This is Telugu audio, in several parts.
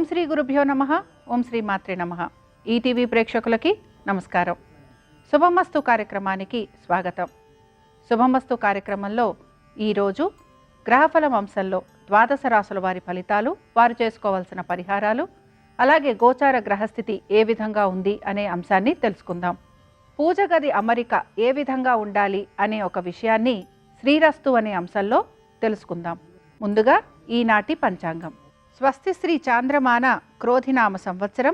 శ్రీ గురుభ్యో నమః. ఓం శ్రీ మాత్రే నమః. ఈటీవీ ప్రేక్షకులకి నమస్కారం. శుభమస్తు కార్యక్రమానికి స్వాగతం. శుభమస్తు కార్యక్రమంలో ఈరోజు గ్రహఫలం అంశంలో ద్వాదశ రాశుల వారి ఫలితాలు, వారు చేసుకోవాల్సిన పరిహారాలు, అలాగే గోచార గ్రహస్థితి ఏ విధంగా ఉంది అనే అంశాన్ని తెలుసుకుందాం. పూజ గది అమరిక ఏ విధంగా ఉండాలి అనే ఒక విషయాన్ని శ్రీరస్తు అనే అంశంలో తెలుసుకుందాం. ముందుగా ఈనాటి పంచాంగం. స్వస్తి శ్రీ చాంద్రమాన క్రోధినామ సంవత్సరం,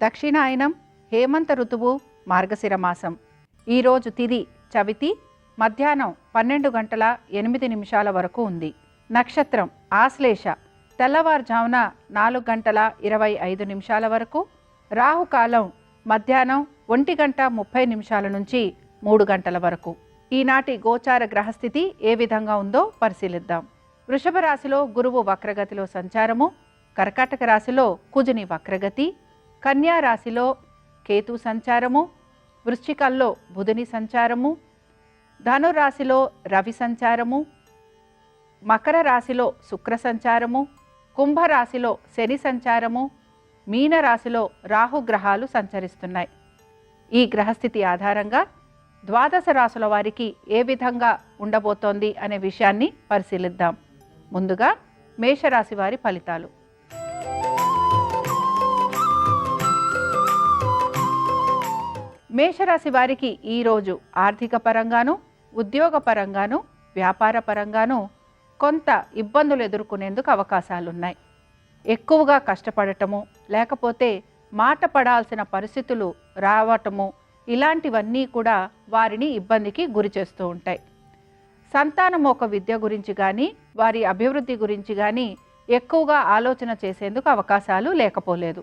దక్షిణాయనం, హేమంత ఋతువు, మార్గశిర మాసం. ఈరోజు తిథి చవితి, మధ్యాహ్నం 12:08 వరకు ఉంది. నక్షత్రం ఆశ్లేష, తెల్లవారుజామున 4:25 వరకు. రాహుకాలం మధ్యాహ్నం 1:30 నుంచి 3 గంటల వరకు. ఈనాటి గోచార గ్రహస్థితి ఏ విధంగా ఉందో పరిశీలిద్దాం. వృషభ రాశిలో గురువు వక్రగతిలో సంచారము, కర్కాటక రాశిలో కుజుని వక్రగతి, కన్యా రాశిలో కేతు సంచారము, వృశ్చికంలో బుధుని సంచారము, ధనురాశిలో రవి సంచారము, మకర రాశిలో శుక్ర సంచారము, కుంభరాశిలో శని సంచారము, మీనరాశిలో రాహుగ్రహాలు సంచరిస్తున్నాయి. ఈ గ్రహస్థితి ఆధారంగా ద్వాదశ రాశుల వారికి ఏ విధంగా ఉండబోతోంది అనే విషయాన్ని పరిశీలిద్దాం. ముందుగా మేషరాశి వారి ఫలితాలు. మేషరాశి వారికి ఈరోజు ఆర్థిక పరంగాను, ఉద్యోగ పరంగాను, వ్యాపార పరంగాను కొంత ఇబ్బందులు ఎదుర్కొనేందుకు అవకాశాలున్నాయి. ఎక్కువగా కష్టపడటము, లేకపోతే మాట పడాల్సిన పరిస్థితులు రావటము, ఇలాంటివన్నీ కూడా వారిని ఇబ్బందికి గురి చేస్తూ ఉంటాయి. సంతానం ఒక విద్య గురించి కానీ, వారి అభివృద్ధి గురించి కానీ ఎక్కువగా ఆలోచన చేసేందుకు అవకాశాలు లేకపోలేదు.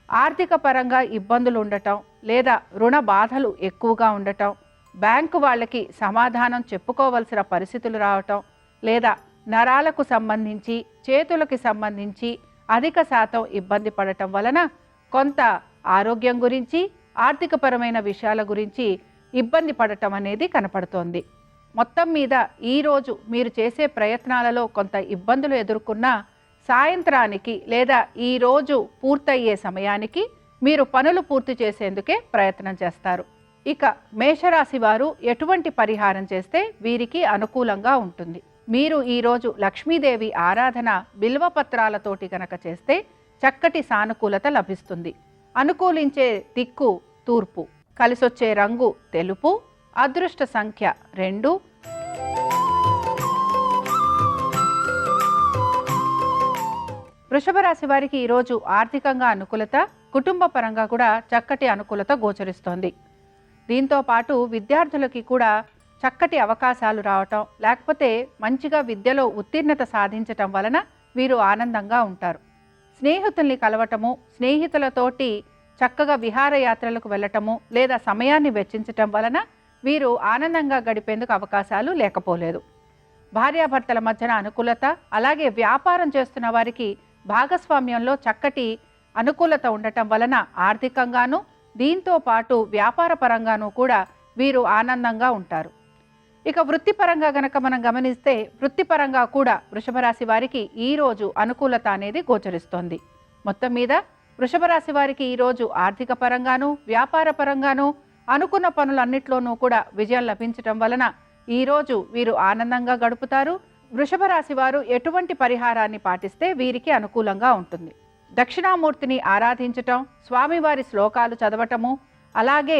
ఆర్థిక పరంగా ఇబ్బందులు ఉండటం, లేదా రుణ బాధలు ఎక్కువగా ఉండటం, బ్యాంకు వాళ్ళకి సమాధానం చెప్పుకోవలసిన పరిస్థితులు రావటం, లేదా నరాలకు సంబంధించి, చేతులకి సంబంధించి అధిక శాతం ఇబ్బంది పడటం వలన కొంత ఆరోగ్యం గురించి, ఆర్థికపరమైన విషయాల గురించి ఇబ్బంది పడటం అనేది కనపడుతోంది. మొత్తం మీద ఈరోజు మీరు చేసే ప్రయత్నాలలో కొంత ఇబ్బందులు ఎదుర్కొన్నా సాయంత్రానికి లేదా ఈరోజు పూర్తయ్యే సమయానికి మీరు పనులు పూర్తి చేసేందుకే ప్రయత్నం చేస్తారు. ఇక మేషరాశి వారు ఎటువంటి పరిహారం చేస్తే వీరికి అనుకూలంగా ఉంటుంది? మీరు ఈరోజు లక్ష్మీదేవి ఆరాధన బిల్వపత్రాలతోటి గనక చేస్తే చక్కటి సానుకూలత లభిస్తుంది. అనుకూలించే దిక్కు తూర్పు, కలిసొచ్చే రంగు తెలుపు, అదృష్ట సంఖ్య 2. వృషభ రాశి వారికి ఈరోజు ఆర్థికంగా అనుకూలత, కుటుంబ పరంగా కూడా చక్కటి అనుకూలత గోచరిస్తోంది. దీంతో పాటు విద్యార్థులకి కూడా చక్కటి అవకాశాలు రావటం, లేకపోతే మంచిగా విద్యలో ఉత్తీర్ణత సాధించటం వలన వీరు ఆనందంగా ఉంటారు. స్నేహితుల్ని కలవటము, స్నేహితులతోటి చక్కగా విహారయాత్రలకు వెళ్ళటము, లేదా సమయాన్ని వెచ్చించటం వలన వీరు ఆనందంగా గడిపేందుకు అవకాశాలు లేకపోలేదు. భార్యాభర్తల మధ్యన అనుకూలత, అలాగే వ్యాపారం చేస్తున్న వారికి భాగస్వామ్యంలో చక్కటి అనుకూలత ఉండటం వలన ఆర్థికంగాను, దీంతో పాటు వ్యాపార పరంగాను కూడా వీరు ఆనందంగా ఉంటారు. ఇక వృత్తిపరంగా గనక మనం గమనిస్తే, వృత్తిపరంగా కూడా వృషభ రాశి వారికి ఈరోజు అనుకూలత అనేది గోచరిస్తోంది. మొత్తం మీద వృషభ రాశి వారికి ఈరోజు ఆర్థిక పరంగాను, వ్యాపార పరంగాను అనుకున్న పనులన్నిట్లోనూ కూడా విజయం లభించటం వలన ఈరోజు వీరు ఆనందంగా గడుపుతారు. వృషభ రాశి వారు ఎటువంటి పరిహారాన్ని పాటిస్తే వీరికి అనుకూలంగా ఉంటుంది? దక్షిణామూర్తిని ఆరాధించటం, స్వామివారి శ్లోకాలు చదవటము, అలాగే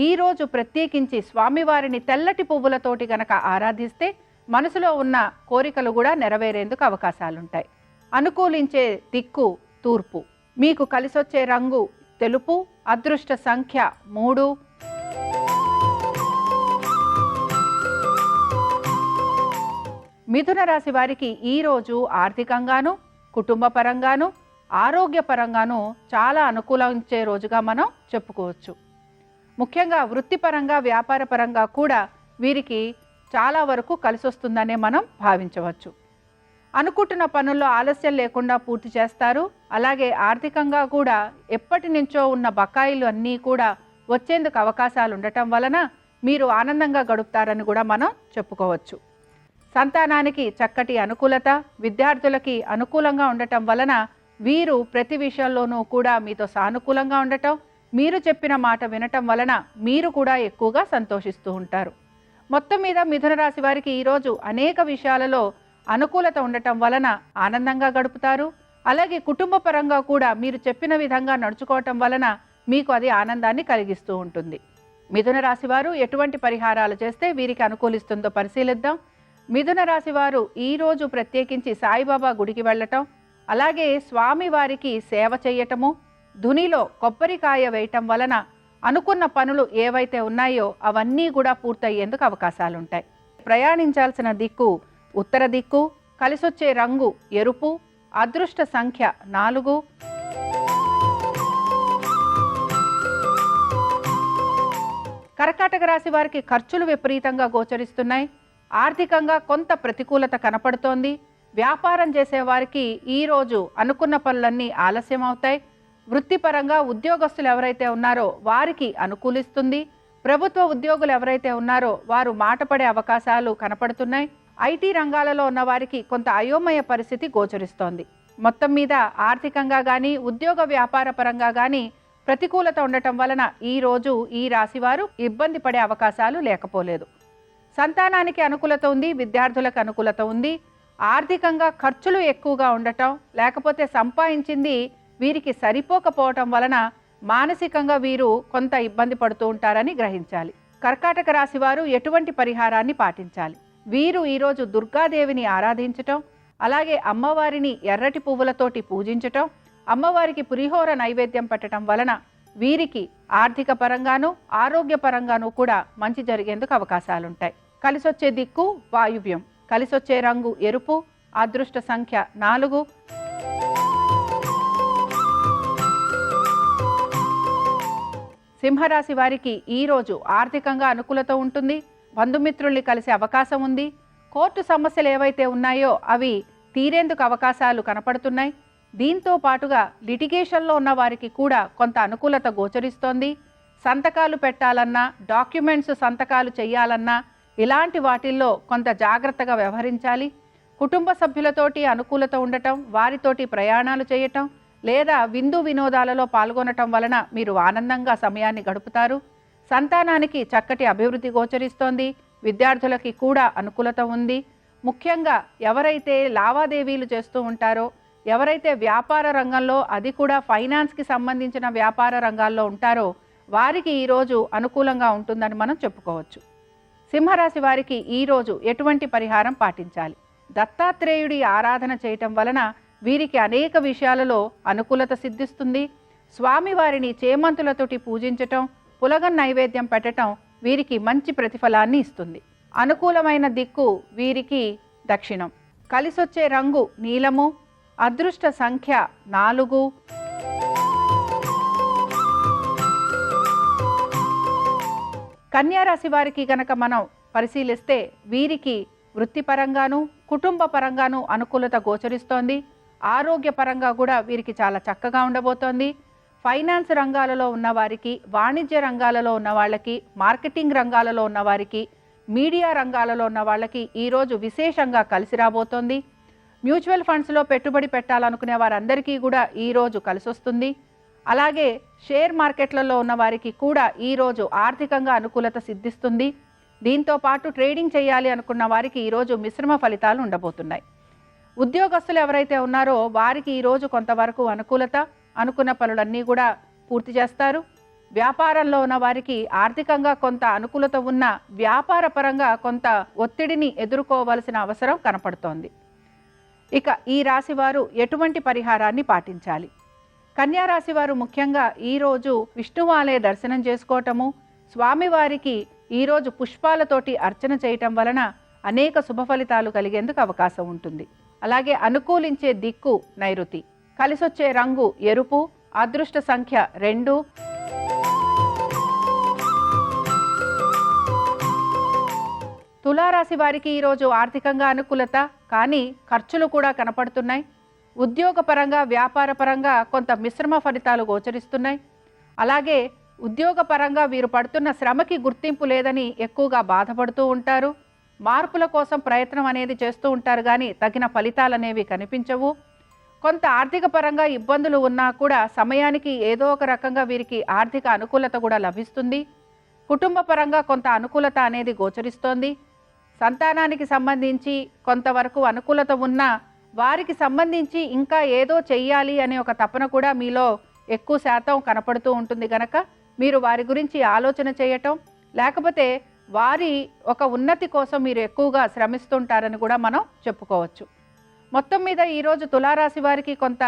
ఈరోజు ప్రత్యేకించి స్వామివారిని తెల్లటి పువ్వులతోటి గనక ఆరాధిస్తే మనసులో ఉన్న కోరికలు కూడా నెరవేరేందుకు అవకాశాలుంటాయి. అనుకూలించే దిక్కు తూర్పు, మీకు కలిసొచ్చే రంగు తెలుపు, అదృష్ట సంఖ్య 3. మిథున రాశి వారికి ఈరోజు ఆర్థికంగాను, కుటుంబ పరంగాను, ఆరోగ్యపరంగాను చాలా అనుకూలించే రోజుగా మనం చెప్పుకోవచ్చు. ముఖ్యంగా వృత్తిపరంగా, వ్యాపార పరంగా కూడా వీరికి చాలా వరకు కలిసొస్తుందనే మనం భావించవచ్చు. అనుకుంటున్న పనుల్లో ఆలస్యం లేకుండా పూర్తి చేస్తారు. అలాగే ఆర్థికంగా కూడా ఎప్పటి నుంచో ఉన్న బకాయిలు అన్నీ కూడా వచ్చేందుకు అవకాశాలు ఉండటం వలన మీరు ఆనందంగా గడుపుతారని కూడా మనం చెప్పుకోవచ్చు. సంతానానికి చక్కటి అనుకూలత, విద్యార్థులకి అనుకూలంగా ఉండటం వలన వీరు ప్రతి విషయంలోనూ కూడా మీతో సానుకూలంగా ఉండటం, మీరు చెప్పిన మాట వినటం వలన మీరు కూడా ఎక్కువగా సంతోషిస్తూ ఉంటారు. మొత్తం మీద మిథున రాశి వారికి ఈరోజు అనేక విషయాలలో అనుకూలత ఉండటం వలన ఆనందంగా గడుపుతారు. అలాగే కుటుంబ పరంగా కూడా మీరు చెప్పిన విధంగా నడుచుకోవటం వలన మీకు అది ఆనందాన్ని కలిగిస్తూ ఉంటుంది. మిథున రాశి వారు ఎటువంటి పరిహారాలు చేస్తే వీరికి అనుకూలిస్తుందో పరిశీలిద్దాం. మిథున రాశి వారు ఈరోజు ప్రత్యేకించి సాయిబాబా గుడికి వెళ్ళటం, అలాగే స్వామివారికి సేవ చేయటము, ధునిలో కొబ్బరికాయ వేయటం వలన అనుకున్న పనులు ఏవైతే ఉన్నాయో అవన్నీ కూడా పూర్తయ్యేందుకు అవకాశాలుంటాయి. ప్రయాణించాల్సిన దిక్కు ఉత్తర దిక్కు, కలిసొచ్చే రంగు ఎరుపు, అదృష్ట సంఖ్య 4. కర్కాటక రాశి వారికి ఖర్చులు విపరీతంగా గోచరిస్తున్నాయి. ఆర్థికంగా కొంత ప్రతికూలత కనపడుతోంది. వ్యాపారం చేసేవారికి ఈరోజు అనుకున్న పనులన్నీ ఆలస్యం అవుతాయి. వృత్తిపరంగా ఉద్యోగస్తులు ఎవరైతే ఉన్నారో వారికి అనుకూలిస్తుంది. ప్రభుత్వ ఉద్యోగులు ఎవరైతే ఉన్నారో వారు మాట పడే అవకాశాలు కనపడుతున్నాయి. ఐటీ రంగాలలో ఉన్న వారికి కొంత అయోమయ పరిస్థితి గోచరిస్తోంది. మొత్తం మీద ఆర్థికంగా కానీ ఉద్యోగ వ్యాపార పరంగా కానీ ప్రతికూలత ఉండటం వలన ఈరోజు ఈ రాశివారు ఇబ్బంది పడే అవకాశాలు లేకపోలేదు. సంతానానికి అనుకూలత ఉంది, విద్యార్థులకు అనుకూలత ఉంది. ఆర్థికంగా ఖర్చులు ఎక్కువగా ఉండటం, లేకపోతే సంపాదించింది వీరికి సరిపోకపోవటం వలన మానసికంగా వీరు కొంత ఇబ్బంది పడుతూ ఉంటారని గ్రహించాలి. కర్కాటక రాశి వారు ఎటువంటి పరిహారాన్ని పాటించాలి? వీరు ఈరోజు దుర్గాదేవిని ఆరాధించటం, అలాగే అమ్మవారిని ఎర్రటి పువ్వులతోటి పూజించటం, అమ్మవారికి పులిహోర నైవేద్యం పెట్టడం వలన వీరికి ఆర్థిక పరంగాను ఆరోగ్యపరంగాను కూడా మంచి జరిగేందుకు అవకాశాలుంటాయి. కలిసొచ్చే దిక్కు వాయువ్యం, కలిసొచ్చే రంగు ఎరుపు, అదృష్ట సంఖ్య 4. సింహరాశి వారికి ఈరోజు ఆర్థికంగా అనుకూలత ఉంటుంది. బంధుమిత్రుల్ని కలిసే అవకాశం ఉంది. కోర్టు సమస్యలు ఏవైతే ఉన్నాయో అవి తీరేందుకు అవకాశాలు కనపడుతున్నాయి. దీంతో పాటుగా లిటిగేషన్లో ఉన్న వారికి కూడా కొంత అనుకూలత గోచరిస్తోంది. సంతకాలు పెట్టాలన్నా, డాక్యుమెంట్స్ సంతకాలు చేయాలన్నా ఇలాంటి వాటిల్లో కొంత జాగ్రత్తగా వ్యవహరించాలి. కుటుంబ సభ్యులతోటి అనుకూలత ఉండటం, వారితోటి ప్రయాణాలు చేయటం లేదా విందు వినోదాలలో పాల్గొనటం వలన మీరు ఆనందంగా సమయాన్ని గడుపుతారు. సంతానానికి చక్కటి అభివృద్ధి గోచరిస్తోంది. విద్యార్థులకి కూడా అనుకూలత ఉంది. ముఖ్యంగా ఎవరైతే లావాదేవీలు చేస్తూ ఉంటారో, ఎవరైతే వ్యాపార రంగంలో, అది కూడా ఫైనాన్స్కి సంబంధించిన వ్యాపార రంగాల్లో ఉంటారో వారికి ఈరోజు అనుకూలంగా ఉంటుందని మనం చెప్పుకోవచ్చు. సింహరాశి వారికి ఈరోజు ఎటువంటి పరిహారం పాటించాలి? దత్తాత్రేయుడి ఆరాధన చేయటం వలన వీరికి అనేక విషయాలలో అనుకూలత సిద్ధిస్తుంది. స్వామివారిని చేమంతులతోటి పూజించటం, పులగన్ నైవేద్యం పెట్టడం వీరికి మంచి ప్రతిఫలాన్ని ఇస్తుంది. అనుకూలమైన దిక్కు వీరికి దక్షిణం, కలిసొచ్చే రంగు నీలము, అదృష్ట సంఖ్య 4. కన్యారాశి వారికి గనక మనం పరిశీలిస్తే వీరికి వృత్తిపరంగాను కుటుంబ పరంగాను అనుకూలత గోచరిస్తోంది. ఆరోగ్యపరంగా కూడా వీరికి చాలా చక్కగా ఉండబోతోంది. ఫైనాన్స్ రంగాలలో ఉన్నవారికి, వాణిజ్య రంగాలలో ఉన్న వాళ్ళకి, మార్కెటింగ్ రంగాలలో ఉన్న వారికి, మీడియా రంగాలలో ఉన్న వాళ్ళకి ఈరోజు విశేషంగా కలిసి రాబోతోంది. మ్యూచువల్ ఫండ్స్లో పెట్టుబడి పెట్టాలనుకునే వారందరికీ కూడా ఈరోజు కలిసి వస్తుంది. అలాగే షేర్ మార్కెట్లలో ఉన్న వారికి కూడా ఈరోజు ఆర్థికంగా అనుకూలత సిద్ధిస్తుంది. దీంతో పాటు ట్రేడింగ్ చేయాలి అనుకున్న వారికి ఈరోజు మిశ్రమ ఫలితాలు ఉండబోతున్నాయి. ఉద్యోగస్తులు ఎవరైతే ఉన్నారో వారికి ఈరోజు కొంతవరకు అనుకూలత, అనుకున్న పనులన్నీ కూడా పూర్తి చేస్తారు. వ్యాపారంలో ఉన్న వారికి ఆర్థికంగా కొంత అనుకూలత ఉన్న వ్యాపార పరంగా కొంత ఒత్తిడిని ఎదుర్కోవలసిన అవసరం కనపడుతోంది. ఇక ఈ రాశివారు ఎటువంటి పరిహారాన్ని పాటించాలి? కన్యారాశి వారు ముఖ్యంగా ఈరోజు విష్ణువాలయ దర్శనం చేసుకోవటము, స్వామివారికి ఈరోజు పుష్పాలతోటి అర్చన చేయటం వలన అనేక శుభ ఫలితాలు కలిగేందుకు అవకాశం ఉంటుంది. అలాగే అనుకూలించే దిక్కు నైరుతి, కలిసొచ్చే రంగు ఎరుపు, అదృష్ట సంఖ్య 2. తులారాశి వారికి ఈరోజు ఆర్థికంగా అనుకూలత, కానీ ఖర్చులు కూడా కనపడుతున్నాయి. ఉద్యోగపరంగా వ్యాపారపరంగా కొంత మిశ్రమ ఫలితాలు గోచరిస్తున్నాయి. అలాగే ఉద్యోగపరంగా వీరు పడుతున్న శ్రమకి గుర్తింపు లేదని ఎక్కువగా బాధపడుతూ ఉంటారు. మార్పుల కోసం ప్రయత్నం అనేది చేస్తూ ఉంటారు, కానీ తగిన ఫలితాలు అనేవి కనిపించవు. కొంత ఆర్థిక పరంగా ఇబ్బందులు ఉన్నా కూడా సమయానికి ఏదో ఒక రకంగా వీరికి ఆర్థిక అనుకూలత కూడా లభిస్తుంది. కుటుంబ పరంగా కొంత అనుకూలత అనేది గోచరిస్తోంది. సంతానానికి సంబంధించి కొంతవరకు అనుకూలత ఉన్నా వారికి సంబంధించి ఇంకా ఏదో చెయ్యాలి అనే ఒక తపన కూడా మీలో ఎక్కువ శాతం కనపడుతూ ఉంటుంది కనుక మీరు వారి గురించి ఆలోచన చేయటం, లేకపోతే వారి ఒక ఉన్నతి కోసం మీరు ఎక్కువగా శ్రమిస్తుంటారని కూడా మనం చెప్పుకోవచ్చు. మొత్తం మీద ఈరోజు తులారాశి వారికి కొంత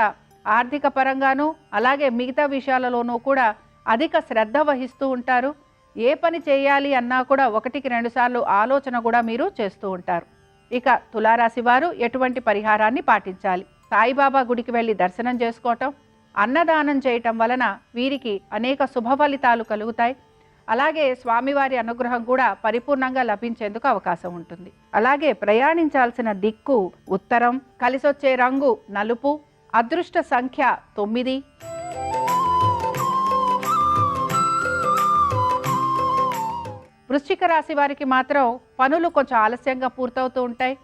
ఆర్థిక పరంగాను అలాగే మిగతా విషయాలలోనూ కూడా అధిక శ్రద్ధ వహిస్తూ ఉంటారు. ఏ పని చేయాలి అన్నా కూడా 1-2 సార్లు ఆలోచన కూడా మీరు చేస్తూ ఉంటారు. ఇక తులారాశి వారు ఎటువంటి పరిహారాన్ని పాటించాలి? సాయిబాబా గుడికి వెళ్ళి దర్శనం చేసుకోవటం, అన్నదానం చేయటం వలన వీరికి అనేక శుభ ఫలితాలు కలుగుతాయి. అలాగే స్వామివారి అనుగ్రహం కూడా పరిపూర్ణంగా లభించేందుకు అవకాశం ఉంటుంది. అలాగే ప్రయాణించాల్సిన దిక్కు ఉత్తరం, కలిసొచ్చే రంగు నలుపు, అదృష్ట సంఖ్య 9. వృశ్చిక రాశి వారికి మాత్రం పనులు కొంచెం ఆలస్యంగా పూర్తవుతూ ఉంటాయి.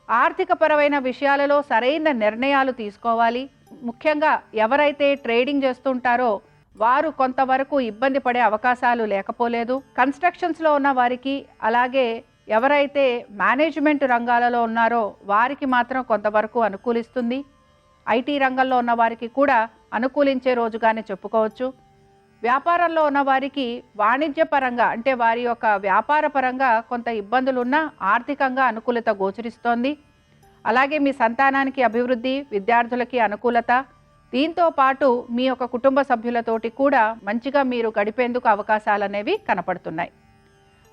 ఆర్థిక పరమైన విషయాలలో సరైన నిర్ణయాలు తీసుకోవాలి. ముఖ్యంగా ఎవరైతే ట్రేడింగ్ చేస్తుంటారో వారు కొంతవరకు ఇబ్బంది పడే అవకాశాలు లేకపోలేదు. కన్స్ట్రక్షన్స్లో ఉన్న వారికి, అలాగే ఎవరైతే మేనేజ్మెంట్ రంగాలలో ఉన్నారో వారికి మాత్రం కొంతవరకు అనుకూలిస్తుంది. ఐటీ రంగంలో ఉన్న వారికి కూడా అనుకూలించే రోజుగానే చెప్పుకోవచ్చు. వ్యాపారంలో ఉన్న వారికి వాణిజ్యపరంగా అంటే వారి యొక్క వ్యాపార పరంగా కొంత ఇబ్బందులున్నా ఆర్థికంగా అనుకూలత గోచరిస్తోంది. అలాగే మీ సంతానానికి అభివృద్ధి, విద్యార్థులకి అనుకూలత, దీంతో పాటు మీ యొక్క కుటుంబ సభ్యులతోటి కూడా మంచిగా మీరు గడిపేందుకు అవకాశాలు అనేవి కనపడుతున్నాయి.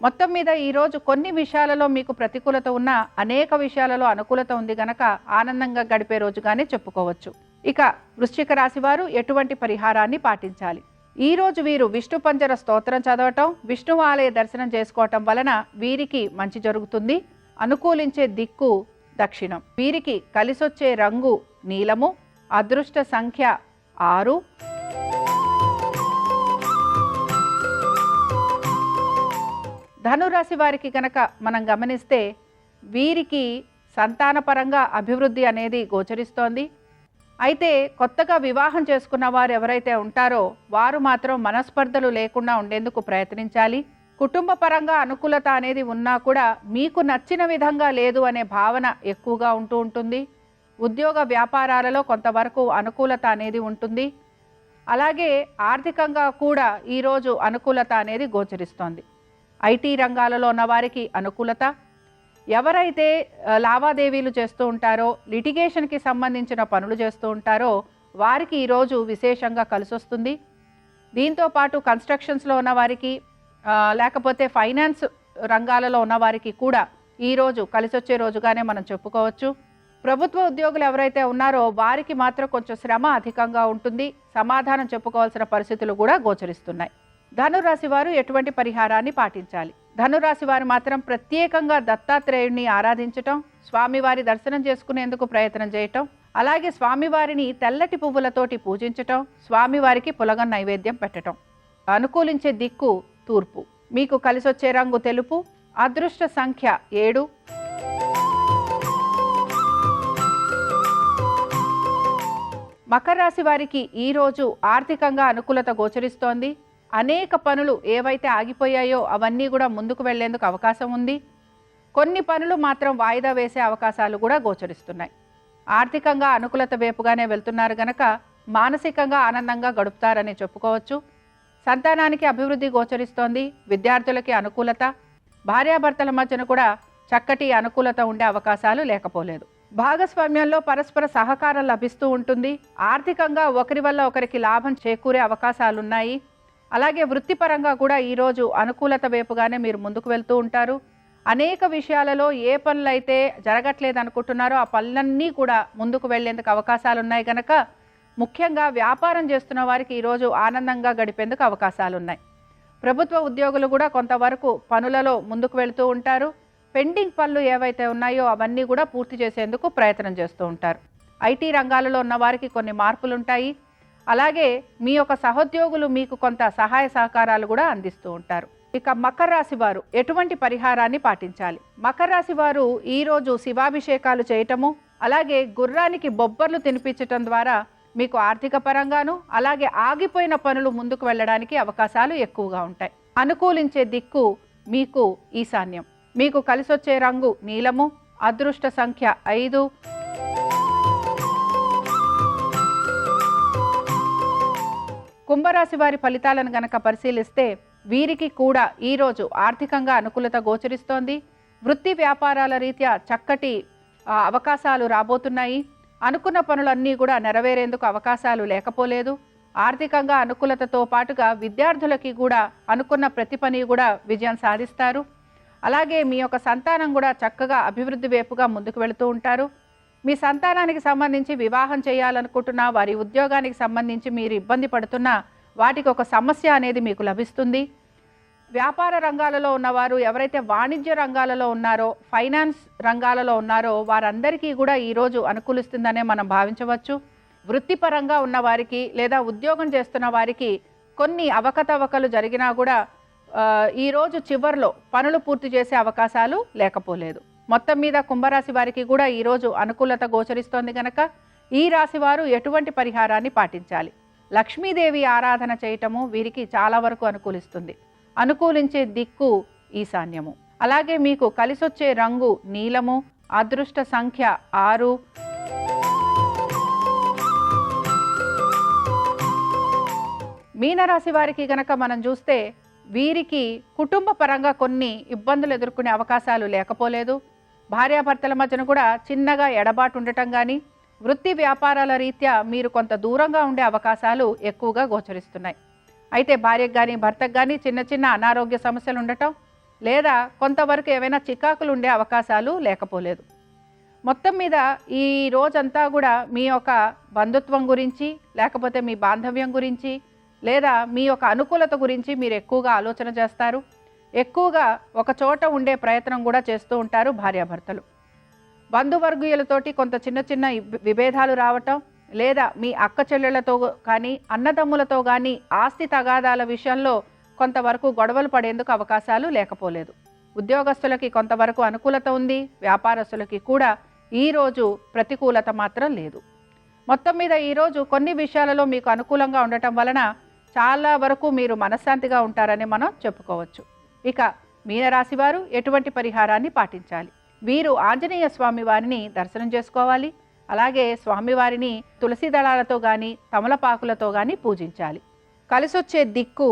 మొత్తం మీద ఈరోజు కొన్ని విషయాలలో మీకు ప్రతికూలత ఉన్నా అనేక విషయాలలో అనుకూలత ఉంది గనక ఆనందంగా గడిపే రోజుగానే చెప్పుకోవచ్చు. ఇక వృశ్చిక రాశి వారు ఎటువంటి పరిహారాన్ని పాటించాలి? ఈరోజు వీరు విష్ణు పంజర స్తోత్రం చదవటం, విష్ణు ఆలయ దర్శనం చేసుకోవటం వలన వీరికి మంచి జరుగుతుంది. అనుకూలించే దిక్కు దక్షిణం. వీరికి కలిసొచ్చే రంగు నీలము, అదృష్ట సంఖ్య 6. ధనురాశి వారికి కనుక మనం గమనిస్తే వీరికి సంతానపరంగా అభివృద్ధి అనేది గోచరిస్తోంది. అయితే కొత్తగా వివాహం చేసుకున్న వారు ఎవరైతే ఉంటారో వారు మాత్రం మనస్పర్ధలు లేకుండా ఉండేందుకు ప్రయత్నించాలి. కుటుంబ పరంగా అనుకూలత అనేది ఉన్నా కూడా మీకు నచ్చిన విధంగా లేదు అనే భావన ఎక్కువగా ఉంటూ ఉంటుంది. ఉద్యోగ వ్యాపారాలలో కొంతవరకు అనుకూలత అనేది ఉంటుంది. అలాగే ఆర్థికంగా కూడా ఈరోజు అనుకూలత అనేది గోచరిస్తోంది. ఐటీ రంగాలలో ఉన్న వారికి అనుకూలత, ఎవరైతే లావాదేవీలు చేస్తూ ఉంటారో, లిటిగేషన్కి సంబంధించిన పనులు చేస్తూ ఉంటారో వారికి ఈరోజు విశేషంగా కలిసొస్తుంది. దీంతో పాటు కన్స్ట్రక్షన్స్లో ఉన్న వారికి, లేకపోతే ఫైనాన్స్ రంగాలలో ఉన్న వారికి కూడా ఈరోజు కలిసొచ్చే రోజుగానే మనం చెప్పుకోవచ్చు. ప్రభుత్వ ఉద్యోగులు ఎవరైతే ఉన్నారో వారికి మాత్రం కొంచెం శ్రమ అధికంగా ఉంటుంది. సమాధానం చెప్పుకోవాల్సిన పరిస్థితులు కూడా గోచరిస్తున్నాయి. ధనురాశి వారు ఎటువంటి పరిహారాన్ని పాటించాలి? ధనురాశి వారు మాత్రం ప్రత్యేకంగా దత్తాత్రేయుడిని ఆరాధించటం, స్వామివారి దర్శనం చేసుకునేందుకు ప్రయత్నం చేయటం, అలాగే స్వామివారిని తెల్లటి పువ్వులతోటి పూజించటం, స్వామివారికి పులగం నైవేద్యం పెట్టటం. అనుకూలించే దిక్కు తూర్పు. మీకు కలిసొచ్చే రంగు తెలుపు, అదృష్ట సంఖ్య 7. మకర రాశి వారికి ఈరోజు ఆర్థికంగా అనుకూలత గోచరిస్తోంది. అనేక పనులు ఏవైతే ఆగిపోయాయో అవన్నీ కూడా ముందుకు వెళ్లేందుకు అవకాశం ఉంది. కొన్ని పనులు మాత్రం వాయిదా వేసే అవకాశాలు కూడా గోచరిస్తున్నాయి. ఆర్థికంగా అనుకూలత వైపుగానే వెళ్తున్నారు గనక మానసికంగా ఆనందంగా గడుపుతారని చెప్పుకోవచ్చు. సంతానానికి అభివృద్ధి గోచరిస్తోంది. విద్యార్థులకి అనుకూలత, భార్యాభర్తల మధ్యన కూడా చక్కటి అనుకూలత ఉండే అవకాశాలు లేకపోలేదు. భాగస్వామ్యంలో పరస్పర సహకారం లభిస్తూ ఉంటుంది. ఆర్థికంగా ఒకరి వల్ల ఒకరికి లాభం చేకూరే అవకాశాలున్నాయి. అలాగే వృత్తిపరంగా కూడా ఈరోజు అనుకూలత వైపుగానే మీరు ముందుకు వెళ్తూ ఉంటారు. అనేక విషయాలలో ఏ పనులైతే జరగట్లేదు అనుకుంటున్నారో ఆ పనులన్నీ కూడా ముందుకు వెళ్లేందుకు అవకాశాలు ఉన్నాయి కనుక ముఖ్యంగా వ్యాపారం చేస్తున్న వారికి ఈరోజు ఆనందంగా గడిపేందుకు అవకాశాలు ఉన్నాయి. ప్రభుత్వ ఉద్యోగులు కూడా కొంతవరకు పనులలో ముందుకు వెళుతూ ఉంటారు. పెండింగ్ పనులు ఏవైతే ఉన్నాయో అవన్నీ కూడా పూర్తి చేసేందుకు ప్రయత్నం చేస్తూ ఉంటారు. ఐటీ రంగాలలో ఉన్న వారికి కొన్ని మార్పులు ఉంటాయి. అలాగే మీ యొక్క సహోద్యోగులు మీకు కొంత సహాయ సహకారాలు కూడా అందిస్తూ ఉంటారు. ఇక మకర రాశి వారు ఎటువంటి పరిహారాన్ని పాటించాలి? మకర రాశి వారు ఈరోజు శివాభిషేకాలు చేయటము, అలాగే గుర్రానికి బొబ్బర్లు తినిపించటం ద్వారా మీకు ఆర్థిక పరంగాను అలాగే ఆగిపోయిన పనులు ముందుకు వెళ్ళడానికి అవకాశాలు ఎక్కువగా ఉంటాయి. అనుకూలించే దిక్కు మీకు ఈశాన్యం. మీకు కలిసొచ్చే రంగు నీలము. అదృష్ట సంఖ్య 5. కుంభరాశి వారి ఫలితాలను గనక పరిశీలిస్తే వీరికి కూడా ఈరోజు ఆర్థికంగా అనుకూలత గోచరిస్తోంది. వృత్తి వ్యాపారాల రీత్యా చక్కటి అవకాశాలు రాబోతున్నాయి. అనుకున్న పనులన్నీ కూడా నెరవేరేందుకు అవకాశాలు లేకపోలేదు. ఆర్థికంగా అనుకూలతతో పాటుగా విద్యార్థులకి కూడా అనుకున్న ప్రతి పని కూడా విజయం సాధిస్తారు. అలాగే మీ యొక్క సంతానం కూడా చక్కగా అభివృద్ధి వైపుగా ముందుకు వెళుతూ ఉంటారు. మీ సంతానానికి సంబంధించి వివాహం చేయాలనుకుంటున్నా, వారి ఉద్యోగానికి సంబంధించి మీరు ఇబ్బంది పడుతున్నా వాటికి ఒక సమస్య అనేది మీకు లభిస్తుంది. వ్యాపార రంగాలలో ఉన్నవారు, ఎవరైతే వాణిజ్య రంగాలలో ఉన్నారో, ఫైనాన్స్ రంగాలలో ఉన్నారో వారందరికీ కూడా ఈరోజు అనుకూలిస్తుందనే మనం భావించవచ్చు. వృత్తిపరంగా ఉన్న వారికి లేదా ఉద్యోగం చేస్తున్న వారికి కొన్ని అవకతవకలు జరిగినా కూడా ఈరోజు చివరిలో పనులు పూర్తి చేసే అవకాశాలు లేకపోలేదు. మొత్తం మీద కుంభరాశి వారికి కూడా ఈరోజు అనుకూలత గోచరిస్తోంది కనుక ఈ రాశి వారు ఎటువంటి పరిహారాన్ని పాటించాలి? లక్ష్మీదేవి ఆరాధన చేయటము వీరికి చాలా వరకు అనుకూలిస్తుంది. అనుకూలించే దిక్కు ఈశాన్యము. అలాగే మీకు కలిసొచ్చే రంగు నీలము. అదృష్ట సంఖ్య 6. మీనరాశి వారికి గనక మనం చూస్తే వీరికి కుటుంబ పరంగా కొన్ని ఇబ్బందులు ఎదుర్కొనే అవకాశాలు లేకపోలేదు. భార్యాభర్తల మధ్యన కూడా చిన్నగా ఎడబాటు ఉండటం కానీ, వృత్తి వ్యాపారాల రీత్యా మీరు కొంత దూరంగా ఉండే అవకాశాలు ఎక్కువగా గోచరిస్తున్నాయి. అయితే భార్యకు కానీ భర్తకు కానీ చిన్న చిన్న అనారోగ్య సమస్యలు ఉండటం లేదా కొంతవరకు ఏవైనా చికాకులు ఉండే అవకాశాలు లేకపోలేదు. మొత్తం మీద ఈ రోజంతా కూడా మీ యొక్క బంధుత్వం గురించి, లేకపోతే మీ బాంధవ్యం గురించి, లేదా మీ యొక్క అనుకూలత గురించి మీరు ఎక్కువగా ఆలోచన చేస్తారు. ఎక్కువగా ఒక చోట ఉండే ప్రయత్నం కూడా చేస్తూ ఉంటారు భార్యాభర్తలు. బంధువర్గీయులతోటి కొంత చిన్న చిన్న విభేదాలు రావటం, లేదా మీ అక్క చెల్లెళ్లతో కానీ అన్నదమ్ములతో కానీ ఆస్తి తగాదాల విషయంలో కొంతవరకు గొడవలు పడేందుకు అవకాశాలు లేకపోలేదు. ఉద్యోగస్తులకి కొంతవరకు అనుకూలత ఉంది. వ్యాపారస్తులకి కూడా ఈరోజు ప్రతికూలత మాత్రం లేదు. మొత్తం మీద ఈరోజు కొన్ని విషయాలలో మీకు అనుకూలంగా ఉండటం వలన చాలా వరకు మీరు మనశ్శాంతిగా ఉంటారని మనం చెప్పుకోవచ్చు. ఇక మీనరాశి వారు ఎటువంటి పరిహారాన్ని పాటించాలి? వీరు ఆంజనేయ స్వామి వారిని దర్శనం చేసుకోవాలి. అలాగే స్వామివారిని తులసి దళాలతో కానీ తమలపాకులతో కానీ పూజించాలి. కలిసొచ్చే దిక్కు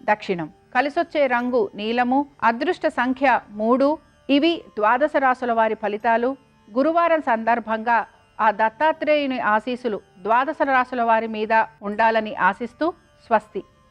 దక్షిణం. కలిసొచ్చే రంగు నీలము. అదృష్ట సంఖ్య 3. ఇవి ద్వాదశ రాశుల వారి ఫలితాలు. గురువారం సందర్భంగా ఆ దత్తాత్రేయుని ఆశీస్సులు ద్వాదశ రాశుల వారి మీద ఉండాలని ఆశిస్తూ స్వస్తి.